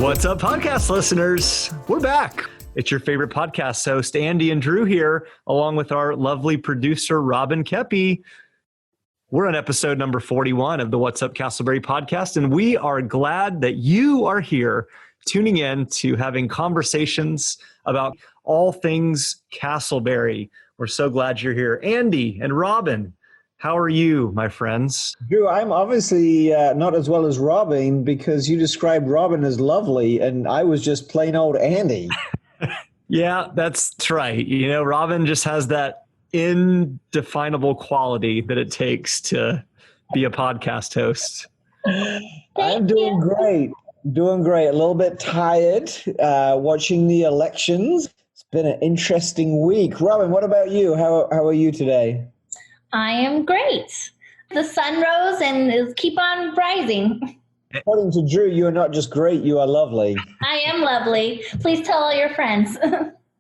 What's up, podcast listeners? We're back. It's your favorite podcast host, Andy and Drew here, along with our lovely producer, Robin Kepi. We're on episode number 41 of the What's Up Casselberry podcast, and we are glad that you are here tuning in to having conversations about all things Casselberry. We're so glad you're here. Andy and Robin, how are you, my friends? Drew, I'm obviously not as well as Robin because you described Robin as lovely and I was just plain old Andy. Yeah, that's right. You know, Robin just has that indefinable quality that it takes to be a podcast host. I'm doing great. Doing great. A little bit tired watching the elections. It's been an interesting week. Robin, what about you? How are you today? I am great. The sun rose and keep on rising. According to Drew, you are not just great, you are lovely. I am lovely. Please tell all your friends.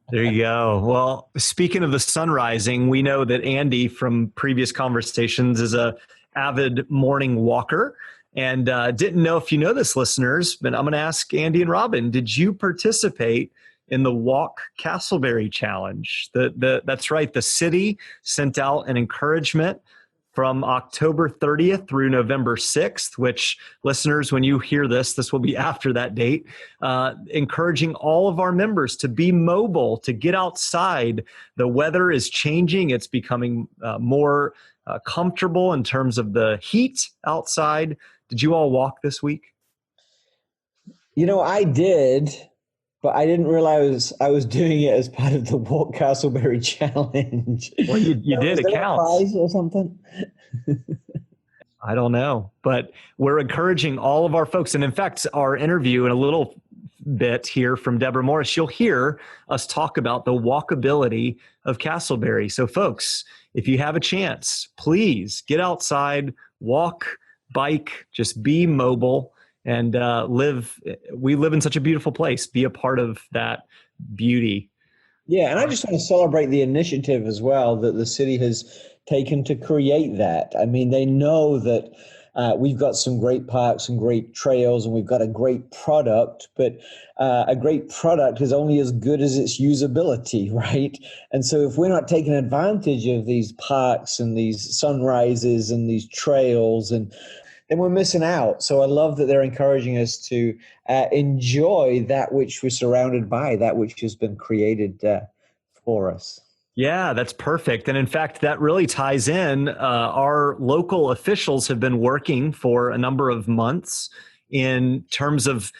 There you go. Well, speaking of the sun rising, we know that Andy from previous conversations is a avid morning walker. And didn't know if you know this, listeners, but I'm going to ask Andy and Robin, did you participate in the Walk Casselberry Challenge? That's right. The city sent out an encouragement from October 30th through November 6th, which, listeners, when you hear this will be after that date, encouraging all of our members to be mobile, to get outside. The weather is changing. It's becoming more comfortable in terms of the heat outside. Did you all walk this week? You know, I did, but I didn't realize I was doing it as part of the Walk Casselberry Challenge. Well, you did. It counts. A prize or something? I don't know, but we're encouraging all of our folks. And in fact, our interview in a little bit here from Deborah Morris, you'll hear us talk about the walkability of Casselberry. So folks, if you have a chance, please get outside, walk, bike, just be mobile and we live in such a beautiful place. Be a part of that beauty. Yeah, and I just want to celebrate the initiative as well that the city has taken to create that. I mean, they know that we've got some great parks and great trails and we've got a great product, but a great product is only as good as its usability, right? And so if we're not taking advantage of these parks and these sunrises and these trails, and then we're missing out. So I love that they're encouraging us to enjoy that which we're surrounded by, that which has been created for us. Yeah, that's perfect. And in fact, that really ties in. Our local officials have been working for a number of months in terms of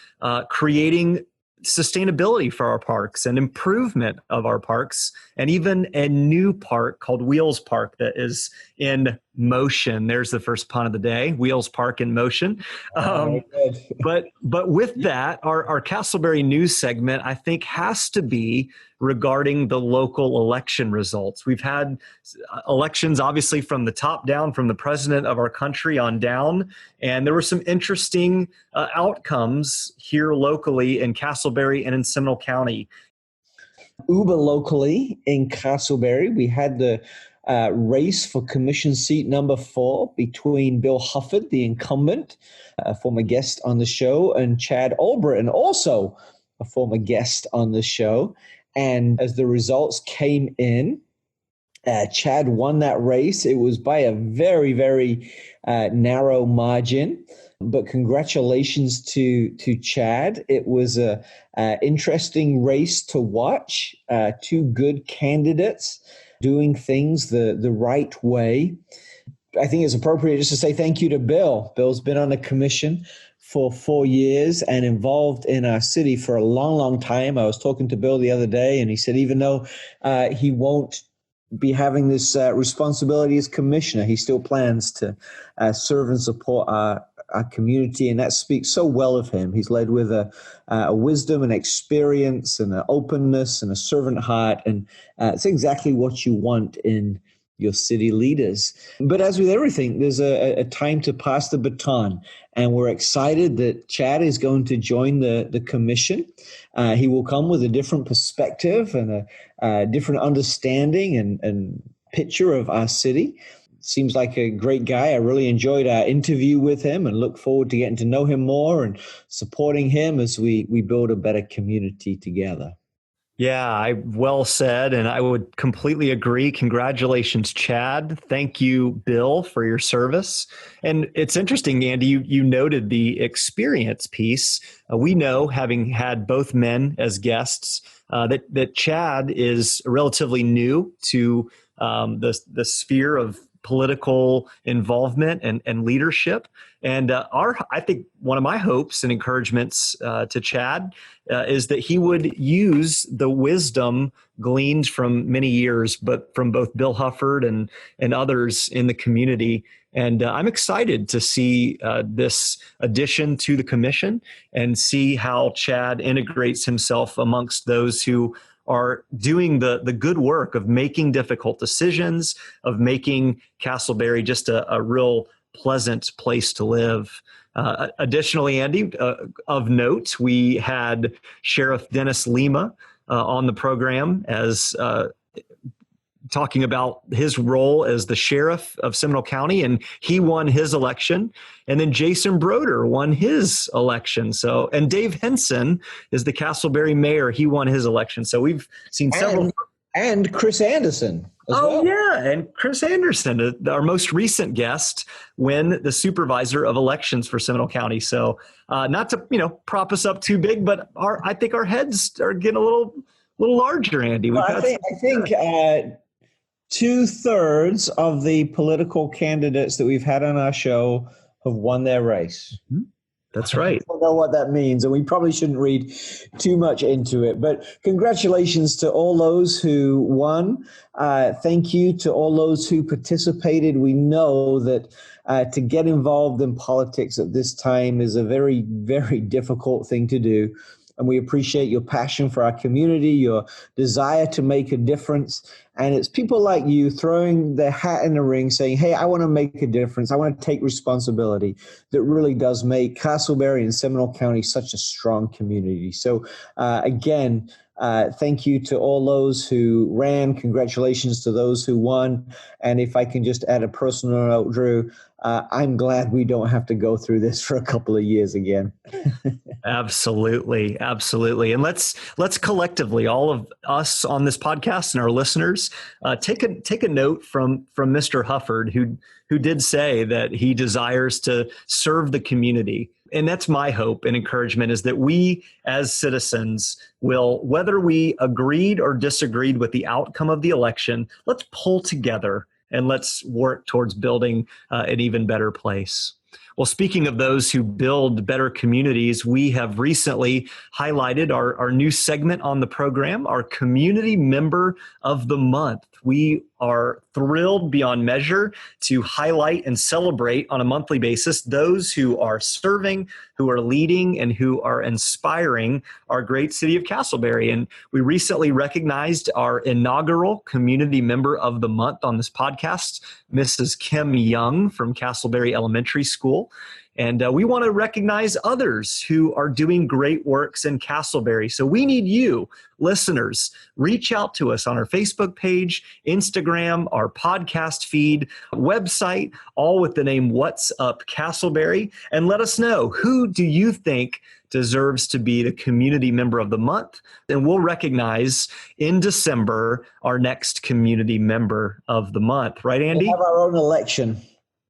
creating sustainability for our parks and improvement of our parks, and even a new park called Wheels Park that is in motion. There's the first pun of the day, Wheels Park in motion. But with that, our Casselberry news segment, I think, has to be regarding the local election results. We've had elections, obviously, from the top down, from the president of our country on down, and there were some interesting outcomes here locally in Casselberry and in Seminole County. Uber locally in Casselberry, we had the race for commission seat number 4 between Bill Hufford, the incumbent, a former guest on the show, and Chad Albritton, also a former guest on the show. And as the results came in, Chad won that race. It was by a very, very narrow margin. But congratulations to Chad. It was a interesting race to watch. 2 good candidates doing things the right way. I think it's appropriate just to say thank you to Bill. Bill's been on the commission for 4 years and involved in our city for a long, long time. I was talking to Bill the other day, and he said even though he won't be having this responsibility as commissioner, he still plans to serve and support our community, and that speaks so well of him. He's led with a wisdom and experience and an openness and a servant heart, and it's exactly what you want in your city leaders. But as with everything, there's a time to pass the baton, and we're excited that Chad is going to join the commission. He will come with a different perspective and a different understanding and picture of our city. seems like a great guy. I really enjoyed our interview with him and look forward to getting to know him more and supporting him as we build a better community together. Yeah, well said. And I would completely agree. Congratulations, Chad. Thank you, Bill, for your service. And it's interesting, Andy, you noted the experience piece. We know, having had both men as guests, that Chad is relatively new to the sphere of political involvement and leadership. And I think one of my hopes and encouragements to Chad is that he would use the wisdom gleaned from many years, but from both Bill Hufford and others in the community. And I'm excited to see this addition to the commission and see how Chad integrates himself amongst those who are doing the good work of making difficult decisions, of making Casselberry just a real pleasant place to live. Additionally, Andy, of note, we had Sheriff Dennis Lima on the program as talking about his role as the sheriff of Seminole County, and he won his election. And then Jason Broder won his election. And Dave Henson is the Casselberry mayor. He won his election. So we've seen several. And Chris Anderson as well. Yeah. And Chris Anderson, our most recent guest, win the supervisor of elections for Seminole County. So not to, prop us up too big, but I think our heads are getting a little larger, Andy. I think 2/3 of the political candidates that we've had on our show have won their race. Mm-hmm. That's right. I don't know what that means, and we probably shouldn't read too much into it. But congratulations to all those who won. Thank you to all those who participated. We know that to get involved in politics at this time is a very, very difficult thing to do. And we appreciate your passion for our community, your desire to make a difference. And it's people like you throwing their hat in the ring saying, hey, I want to make a difference. I want to take responsibility that really does make Casselberry and Seminole County such a strong community. So again, thank you to all those who ran. Congratulations to those who won. And if I can just add a personal note, Drew, I'm glad we don't have to go through this for a couple of years again. Absolutely. Absolutely. And let's collectively, all of us on this podcast and our listeners, take a note from Mr. Hufford, who did say that he desires to serve the community. And that's my hope and encouragement, is that we as citizens will, whether we agreed or disagreed with the outcome of the election, let's pull together and let's work towards building an even better place. Well, speaking of those who build better communities, we have recently highlighted our new segment on the program, our Community Member of the Month. We are thrilled beyond measure to highlight and celebrate on a monthly basis those who are serving, who are leading, and who are inspiring our great city of Casselberry. And we recently recognized our inaugural Community Member of the Month on this podcast, Mrs. Kim Young from Casselberry Elementary School. And we want to recognize others who are doing great works in Casselberry. So we need you, listeners. Reach out to us on our Facebook page, Instagram, our podcast feed, website, all with the name What's Up Casselberry. And let us know, who do you think deserves to be the Community Member of the Month? And we'll recognize in December our next Community Member of the Month. Right, Andy? We have our own election.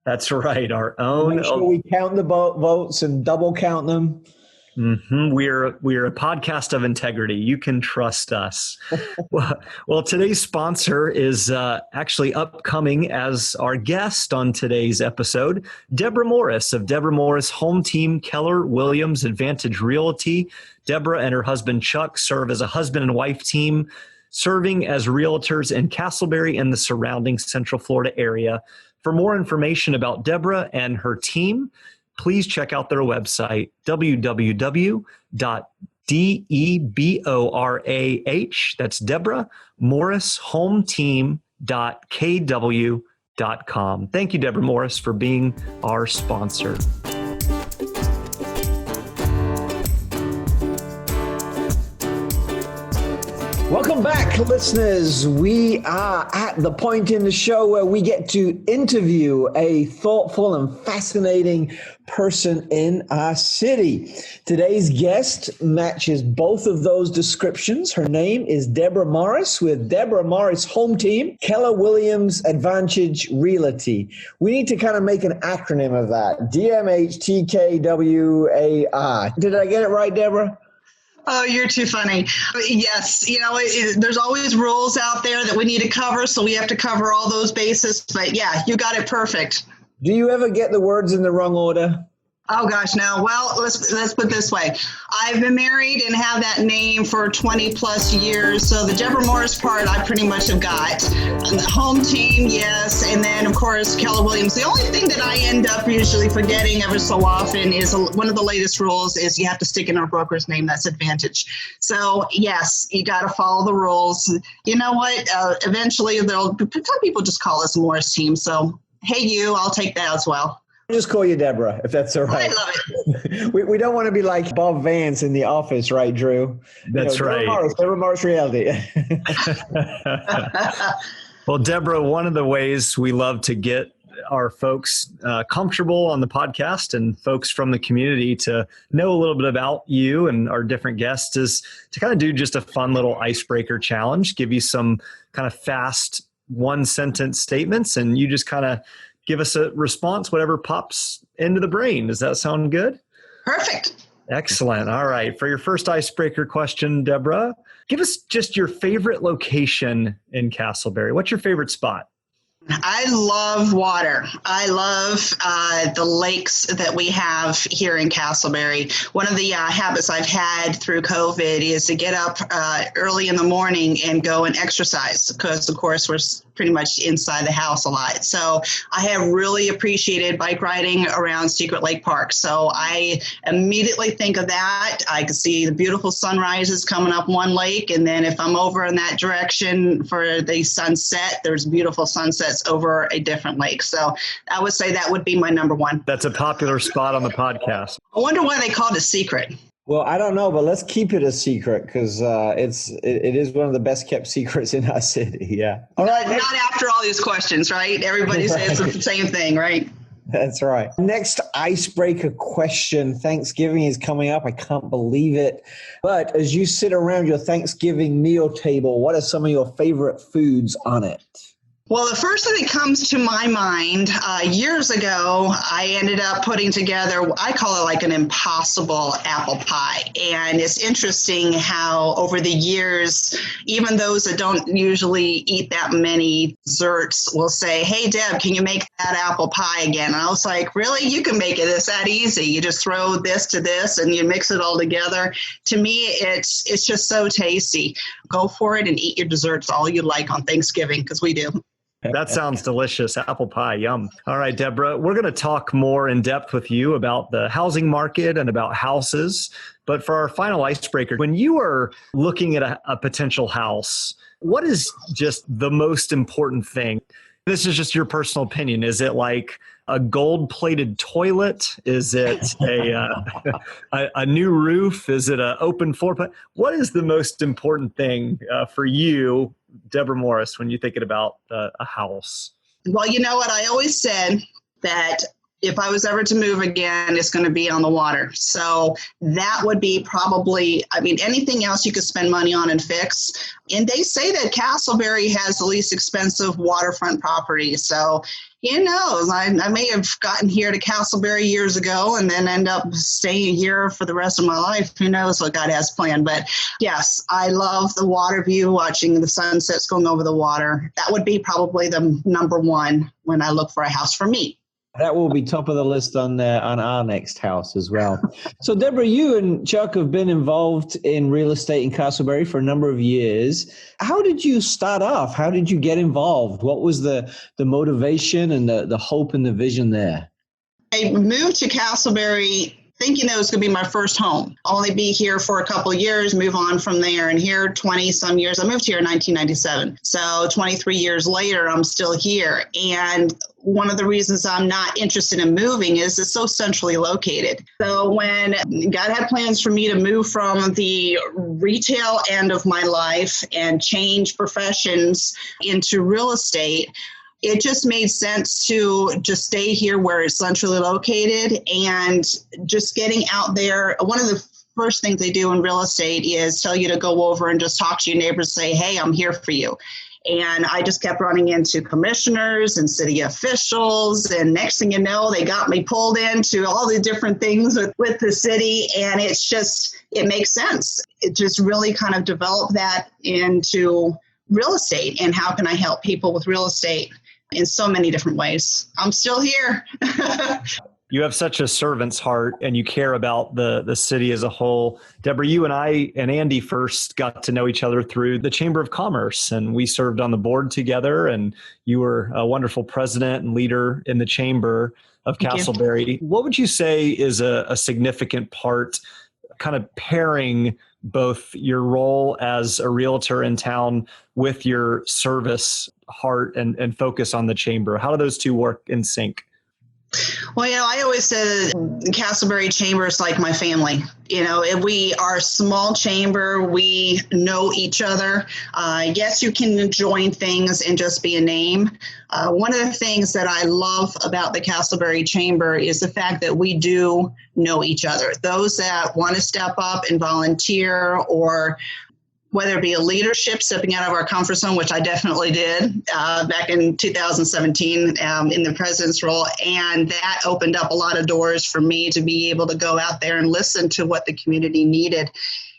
That's right. Our own. Make sure we count the votes and double count them. Mm-hmm. We're a podcast of integrity. You can trust us. Well, today's sponsor is actually upcoming as our guest on today's episode, Deborah Morris of Deborah Morris Home Team Keller Williams Advantage Realty. Deborah and her husband Chuck serve as a husband and wife team, serving as realtors in Casselberry and the surrounding Central Florida area. For more information about Deborah and her team, please check out their website, www.deborah, that's Deborah, morrishometeam.kw.com. Thank you, Deborah Morris, for being our sponsor. Welcome back, listeners. We are at the point in the show where we get to interview a thoughtful and fascinating person in our city. Today's guest matches both of those descriptions. Her name is Deborah Morris with Deborah Morris Home Team, Keller Williams Advantage Realty. We need to kind of make an acronym of that. DMHTKWAR. Did I get it right, Deborah? Oh, you're too funny. Yes, there's always rules out there that we need to cover, so we have to cover all those bases. But yeah, you got it perfect. Do you ever get the words in the wrong order? Oh gosh, no. Well, let's put it this way. I've been married and have that name for 20 plus years. So the Deborah Morris part I pretty much have got. And the home team, yes. And then of course, Keller Williams. The only thing that I end up usually forgetting ever so often is one of the latest rules is you have to stick in our broker's name. That's Advantage. So yes, you got to follow the rules. You know what? Eventually some people just call us Morris team. So hey, I'll take that as well. I'll just call you Deborah, if that's all right. I love it. We don't want to be like Bob Vance in The Office, right, Drew? That's right. Deborah Morris Realty. Well, Deborah, one of the ways we love to get our folks comfortable on the podcast and folks from the community to know a little bit about you and our different guests is to kind of do just a fun little icebreaker challenge, give you some kind of fast one-sentence statements, and you just kind of give us a response, whatever pops into the brain. Does that sound good? Perfect. Excellent. All right. For your first icebreaker question, Deborah, give us just your favorite location in Casselberry. What's your favorite spot? I love water. I love the lakes that we have here in Casselberry. One of the habits I've had through COVID is to get up early in the morning and go and exercise because, of course, we're pretty much inside the house a lot. So I have really appreciated bike riding around Secret Lake Park. So I immediately think of that. I can see the beautiful sunrises coming up one lake. And then if I'm over in that direction for the sunset, there's beautiful sunsets over a different lake. So I would say that would be my number one. That's a popular spot on the podcast. I wonder why they called it secret. Well, I don't know, but let's keep it a secret because it is one of the best kept secrets in our city. Yeah. All right. Not after all these questions, right? Everybody says the same thing, right? That's right. Next icebreaker question. Thanksgiving is coming up. I can't believe it. But as you sit around your Thanksgiving meal table, what are some of your favorite foods on it? Well, the first thing that comes to my mind, years ago, I ended up putting together, I call it like an impossible apple pie. And it's interesting how over the years, even those that don't usually eat that many desserts will say, hey, Deb, can you make that apple pie again? And I was like, really? You can make it. It's that easy. You just throw this to this and you mix it all together. To me, it's just so tasty. Go for it and eat your desserts all you like on Thanksgiving, because we do. That sounds delicious. Apple pie, yum. All right, Deborah, we're going to talk more in depth with you about the housing market and about houses. But for our final icebreaker, when you are looking at a potential house, what is just the most important thing? This is just your personal opinion. Is it like a gold-plated toilet? Is it a new roof? Is it an open floor plan? What is the most important thing for you, Deborah Morris, when you're thinking about a house? Well, you know what? I always said that if I was ever to move again, it's going to be on the water. So that would be probably, anything else you could spend money on and fix. And they say that Casselberry has the least expensive waterfront property. So who knows? I may have gotten here to Casselberry years ago and then end up staying here for the rest of my life. Who knows what God has planned? But yes, I love the water view, watching the sunsets going over the water. That would be probably the number one when I look for a house for me. That will be top of the list on our next house as well. So, Deborah, you and Chuck have been involved in real estate in Casselberry for a number of years. How did you start off? How did you get involved? What was the motivation and the hope and the vision there? I moved to Casselberry thinking that it was going to be my first home. Only be here for a couple of years, move on from there. And here, 20 some years, I moved here in 1997. So 23 years later, I'm still here. And one of the reasons I'm not interested in moving is it's so centrally located. So when God had plans for me to move from the retail end of my life and change professions into real estate, it just made sense to just stay here where it's centrally located and just getting out there. One of the first things they do in real estate is tell you to go over and just talk to your neighbors, say, hey, I'm here for you. And I just kept running into commissioners and city officials. And next thing you know, they got me pulled into all the different things with the city. And it's just, it makes sense. It just really kind of developed that into real estate. And how can I help people with real estate in so many different ways? I'm still here. You have such a servant's heart and you care about the city as a whole. Deborah, you and I and Andy first got to know each other through the Chamber of Commerce, and we served on the board together, and you were a wonderful president and leader in the Chamber of Casselberry. What would you say is a significant part, kind of pairing both your role as a realtor in town with your service heart and focus on the Chamber? How do those two work in sync? Well, I always say the Casselberry Chamber is like my family. We are a small chamber. We know each other. Yes, you can join things and just be a name. One of the things that I love about the Casselberry Chamber is the fact that we do know each other. Those that want to step up and volunteer, or whether it be a leadership, stepping out of our comfort zone, which I definitely did back in 2017 in the president's role. And that opened up a lot of doors for me to be able to go out there and listen to what the community needed.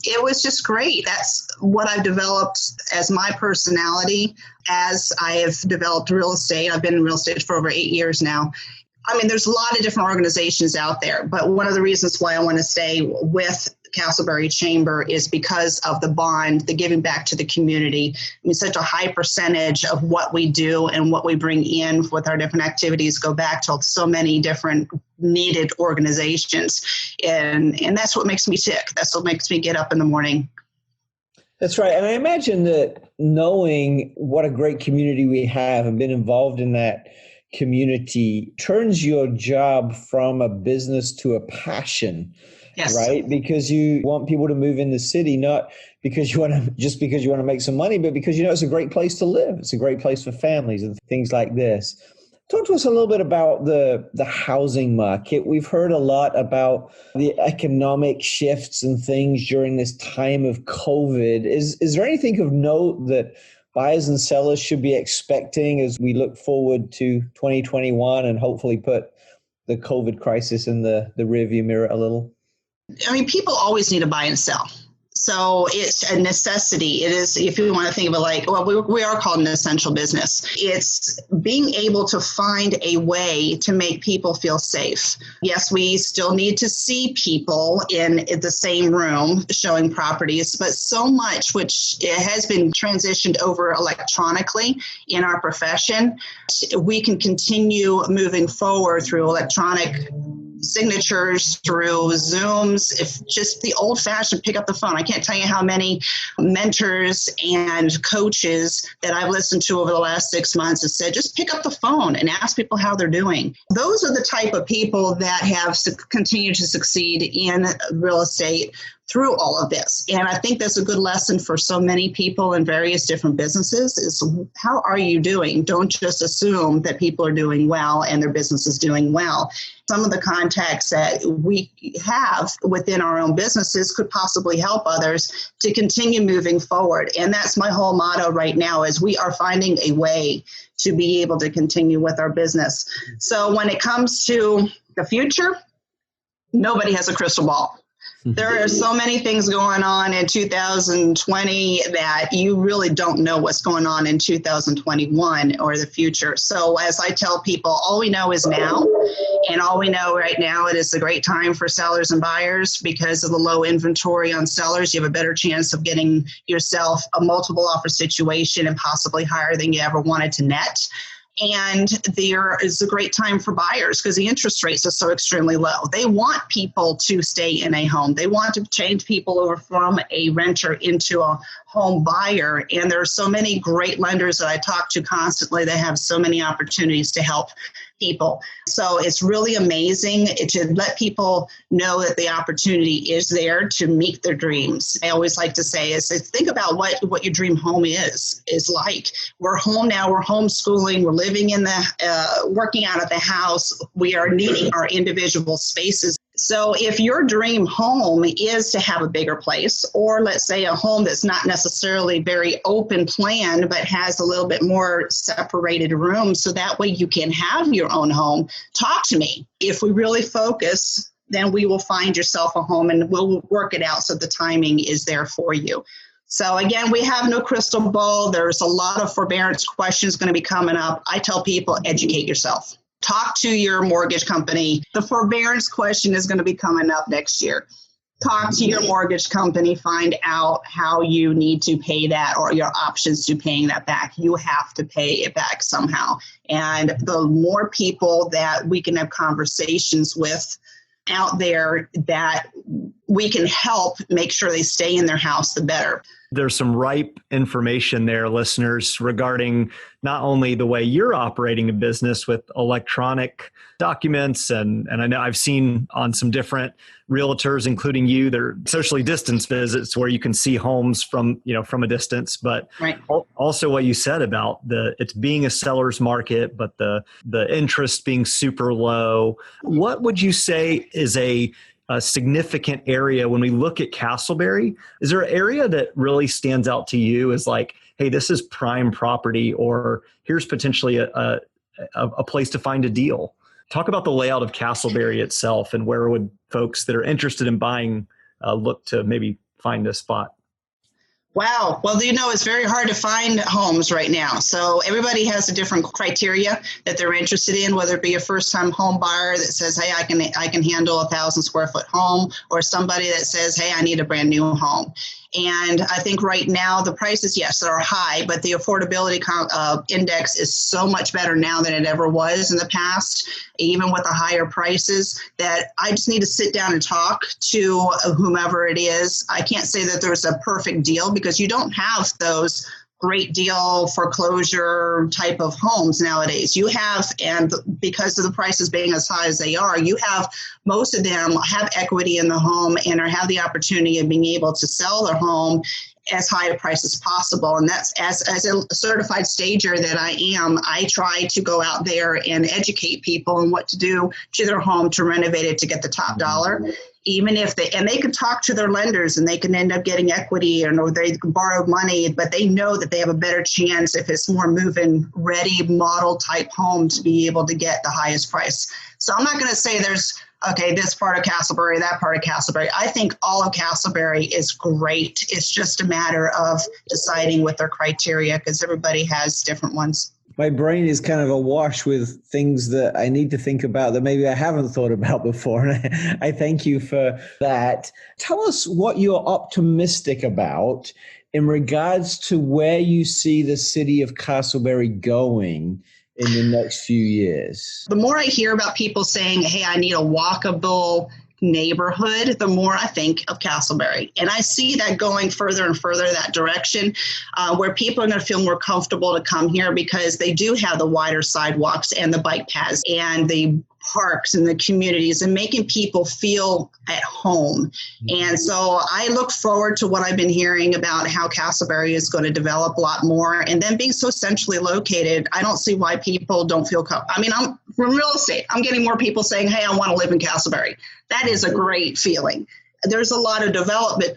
It was just great. That's what I've developed as my personality as I have developed real estate. I've been in real estate for over 8 years now. I mean, there's a lot of different organizations out there, but one of the reasons why I want to stay with Casselberry Chamber is because of the bond, the giving back to the community. I mean, such a high percentage of what we do and what we bring in with our different activities go back to so many different needed organizations. And that's what makes me tick. That's what makes me get up in the morning. That's right. And I imagine that knowing what a great community we have and being involved in that community turns your job from a business to a passion. Yes. Right? Because you want people to move in the city, not because you want to make some money, but because it's a great place to live. It's a great place for families and things like this. Talk to us a little bit about the housing market. We've heard a lot about the economic shifts and things during this time of COVID. Is there anything of note that buyers and sellers should be expecting as we look forward to 2021 and hopefully put the COVID crisis in the rearview mirror a little? I mean, people always need to buy and sell. So it's a necessity. It is, if you want to think of it like, well, we are called an essential business. It's being able to find a way to make people feel safe. Yes, we still need to see people in the same room showing properties, but so much, which it has been transitioned over electronically in our profession, we can continue moving forward through electronic signatures, through Zooms, if just the old fashioned pick up the phone. I can't tell you how many mentors and coaches that I've listened to over the last 6 months have said, just pick up the phone and ask people how they're doing. Those are the type of people that have continued to succeed in real estate through all of this. And I think that's a good lesson for so many people in various different businesses is how are you doing? Don't just assume that people are doing well and their business is doing well. Some of the contacts that we have within our own businesses could possibly help others to continue moving forward. And that's my whole motto right now is we are finding a way to be able to continue with our business. So when it comes to the future, nobody has a crystal ball. There are so many things going on in 2020 that you really don't know what's going on in 2021 or the future. So as I tell people, all we know is now. And all we know right now, it is a great time for sellers and buyers because of the low inventory on sellers. You have a better chance of getting yourself a multiple offer situation and possibly higher than you ever wanted to net. And there is a great time for buyers because the interest rates are so extremely low. They want people to stay in a home. They want to change people over from a renter into a home buyer. And there are so many great lenders that I talk to constantly. They have so many opportunities to help people. So it's really amazing to let people know that the opportunity is there to meet their dreams. I always like to say is think about what your dream home is like. We're home now, we're homeschooling, we're living in the, working out of the house. We are needing our individual spaces. So if your dream home is to have a bigger place, or let's say a home that's not necessarily very open plan, but has a little bit more separated rooms, so that way you can have your own home, talk to me. If we really focus, then we will find yourself a home and we'll work it out so the timing is there for you. So again, we have no crystal ball. There's a lot of forbearance questions going to be coming up. I tell people, educate yourself. Talk to your mortgage company. The forbearance question is going to be coming up next year. Talk to your mortgage company, find out how you need to pay that or your options to paying that back. You have to pay it back somehow. And the more people that we can have conversations with out there that we can help make sure they stay in their house, the better. There's some ripe information there, listeners, regarding not only the way you're operating a business with electronic documents, and I know I've seen on some different realtors, including you, they're socially distanced visits where you can see homes from a distance, but right. Also what you said about it's being a seller's market, but the interest being super low. What would you say is a significant area when we look at Casselberry? Is there an area that really stands out to you as like, hey, this is prime property, or here's potentially a place to find a deal? Talk about the layout of Casselberry itself, and where would folks that are interested in buying look to maybe find a spot? Wow. Well, it's very hard to find homes right now. So everybody has a different criteria that they're interested in, whether it be a first-time home buyer that says, hey, I can handle 1,000 square foot home, or somebody that says, hey, I need a brand new home. And I think right now the prices, yes, are high, but the affordability index is so much better now than it ever was in the past, even with the higher prices, that I just need to sit down and talk to whomever it is. I can't say that there's a perfect deal because you don't have those great deal foreclosure type of homes nowadays. You have, and because of the prices being as high as they are, you have most of them have equity in the home and have the opportunity of being able to sell their home as high a price as possible. And that's as a certified stager that I am, I try to go out there and educate people on what to do to their home to renovate it to get the top dollar. Even if they can talk to their lenders and they can end up getting equity, or they can borrow money, but they know that they have a better chance if it's more move-in ready model type home to be able to get the highest price. So I'm not going to say there's, okay, this part of Casselberry, that part of Casselberry. I think all of Casselberry is great. It's just a matter of deciding with their criteria because everybody has different ones. My brain is kind of awash with things that I need to think about that maybe I haven't thought about before. And I thank you for that. Tell us what you're optimistic about in regards to where you see the city of Casselberry going in the next few years. The more I hear about people saying, hey, I need a walkable neighborhood, the more I think of Casselberry. And I see that going further and further that direction, where people are going to feel more comfortable to come here because they do have the wider sidewalks and the bike paths and the parks and the communities and making people feel at home. And so I look forward to what I've been hearing about how Casselberry is going to develop a lot more. And then being so centrally located, I don't see why people don't feel I'm from real estate. I'm getting more people saying, hey, I want to live in Casselberry. That is a great feeling. There's a lot of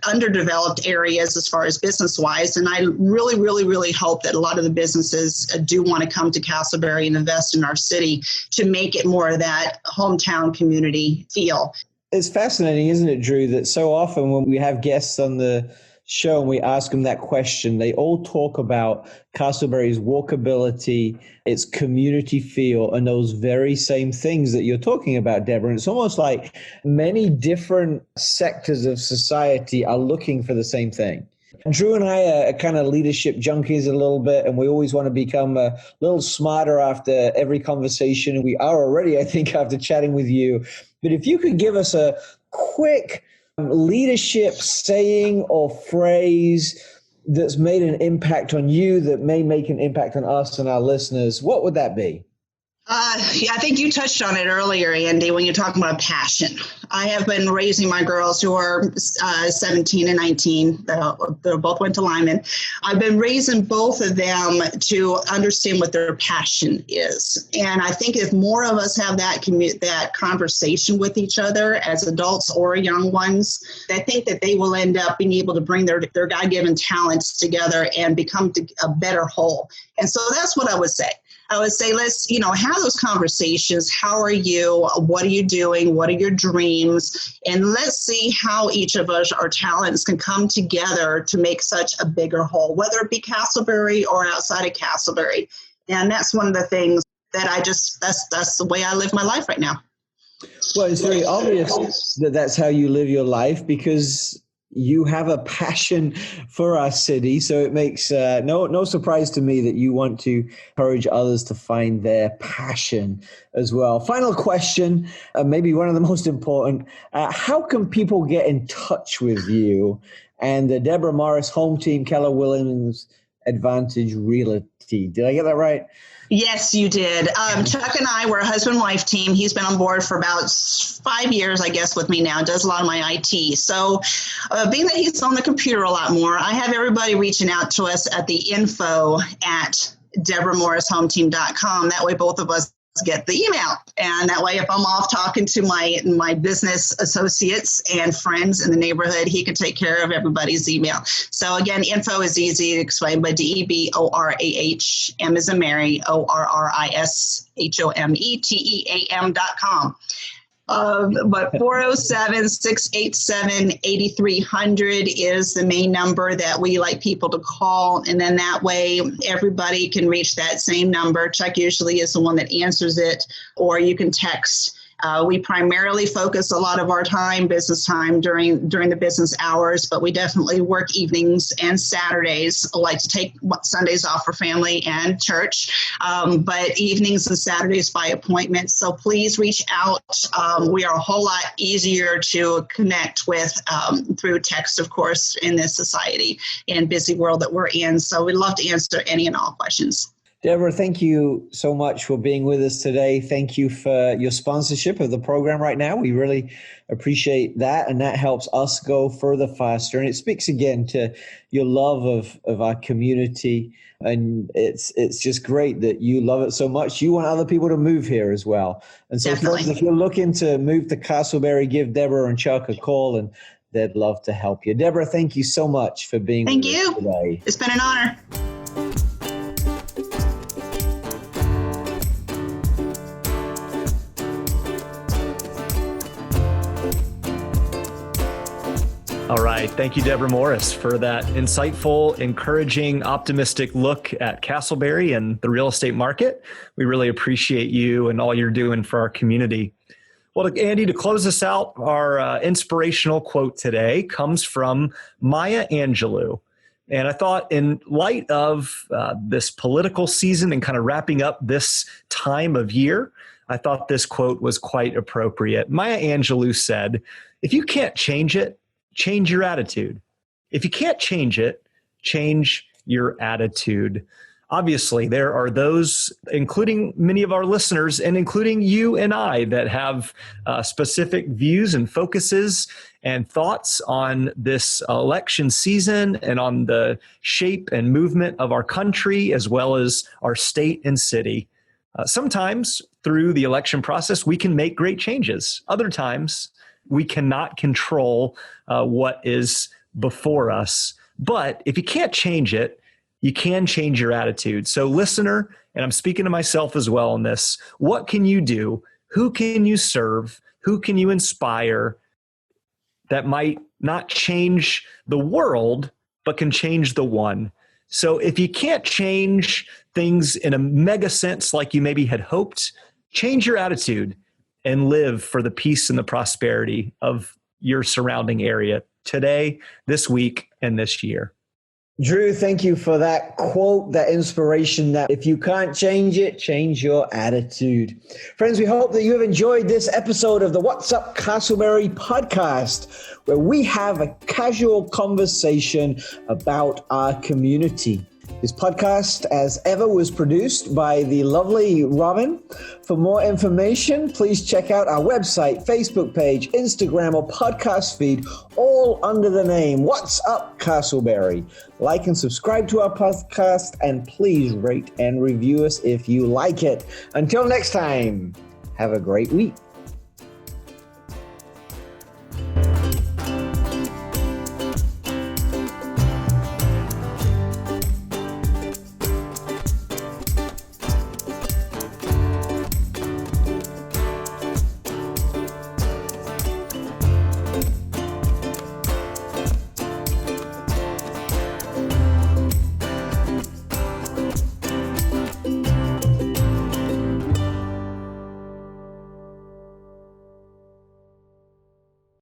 underdeveloped areas as far as business-wise, and I really, really, really hope that a lot of the businesses do want to come to Casselberry and invest in our city to make it more of that hometown community feel. It's fascinating, isn't it, Drew, that so often when we have guests on the show and we ask them that question, they all talk about Casselberry's walkability, its community feel, and those very same things that you're talking about, Deborah. And it's almost like many different sectors of society are looking for the same thing. Drew and I are kind of leadership junkies a little bit, and we always want to become a little smarter after every conversation. We are already, I think, after chatting with you. But if you could give us a quick leadership saying or phrase that's made an impact on you, that may make an impact on us and our listeners, what would that be? Yeah, I think you touched on it earlier, Andy, when you're talking about passion. I have been raising my girls who are 17 and 19. They both went to Lyman. I've been raising both of them to understand what their passion is. And I think if more of us have that conversation with each other as adults or young ones, I think that they will end up being able to bring their God-given talents together and become a better whole. And so that's what I would say. I would say, let's, have those conversations. How are you? What are you doing? What are your dreams? And let's see how each of us, our talents can come together to make such a bigger whole, whether it be Casselberry or outside of Casselberry. And that's one of the things that that's the way I live my life right now. Well, it's very obvious that that's how you live your life, because you have a passion for our city. So it makes no surprise to me that you want to encourage others to find their passion as well. Final question, maybe one of the most important. How can people get in touch with you and the Deborah Morris Home Team, Keller Williams Advantage Realty? Did I get that right? Yes, you did. Chuck and I were a husband-wife team. He's been on board for about 5 years, I guess, with me now, does a lot of my IT. So being that he's on the computer a lot more, I have everybody reaching out to us at the info@DeborahMorrisHomeTeam.com. That way both of us get the email. And that way, if I'm off talking to my business associates and friends in the neighborhood, he can take care of everybody's email. So again, info is easy to explain, but DEBORAH, M as in Mary, ORRISHOMETEAM.com. But 407-687-8300 is the main number that we like people to call. And then that way everybody can reach that same number. Chuck usually is the one that answers it, or you can text. We primarily focus a lot of our business time during the business hours, but we definitely work evenings and Saturdays. I like to take Sundays off for family and church, but evenings and Saturdays by appointment. So please reach out. We are a whole lot easier to connect with through text, of course, in this society and busy world that we're in. So we'd love to answer any and all questions. Deborah, thank you so much for being with us today. Thank you for your sponsorship of the program right now. We really appreciate that, and that helps us go further faster. And it speaks again to your love of our community. And it's just great that you love it so much. You want other people to move here as well. And so folks, if you're looking to move to Casselberry, give Deborah and Chuck a call, and they'd love to help you. Deborah, thank you so much for being with us today. It's been an honor. All right. Thank you, Deborah Morris, for that insightful, encouraging, optimistic look at Casselberry and the real estate market. We really appreciate you and all you're doing for our community. Well, Andy, to close us out, our inspirational quote today comes from Maya Angelou. And I thought, in light of this political season and kind of wrapping up this time of year, I thought this quote was quite appropriate. Maya Angelou said, "If you can't change it, change your attitude. If you can't change it, change your attitude." Obviously, there are those, including many of our listeners and including you and I, that have specific views and focuses and thoughts on this election season and on the shape and movement of our country as well as our state and city. Sometimes through the election process, we can make great changes. Other times, we cannot control what is before us. But if you can't change it, you can change your attitude. So listener, and I'm speaking to myself as well on this, what can you do? Who can you serve? Who can you inspire that might not change the world, but can change the one? So if you can't change things in a mega sense like you maybe had hoped, change your attitude and live for the peace and the prosperity of your surrounding area today, this week, and this year. Drew, thank you for that quote, that inspiration, that if you can't change it, change your attitude. Friends, we hope that you have enjoyed this episode of the What's Up Casselberry podcast, where we have a casual conversation about our community. This podcast, as ever, was produced by the lovely Robin. For more information, please check out our website, Facebook page, Instagram, or podcast feed, all under the name What's Up Casselberry. Like and subscribe to our podcast, and please rate and review us if you like it. Until next time, have a great week.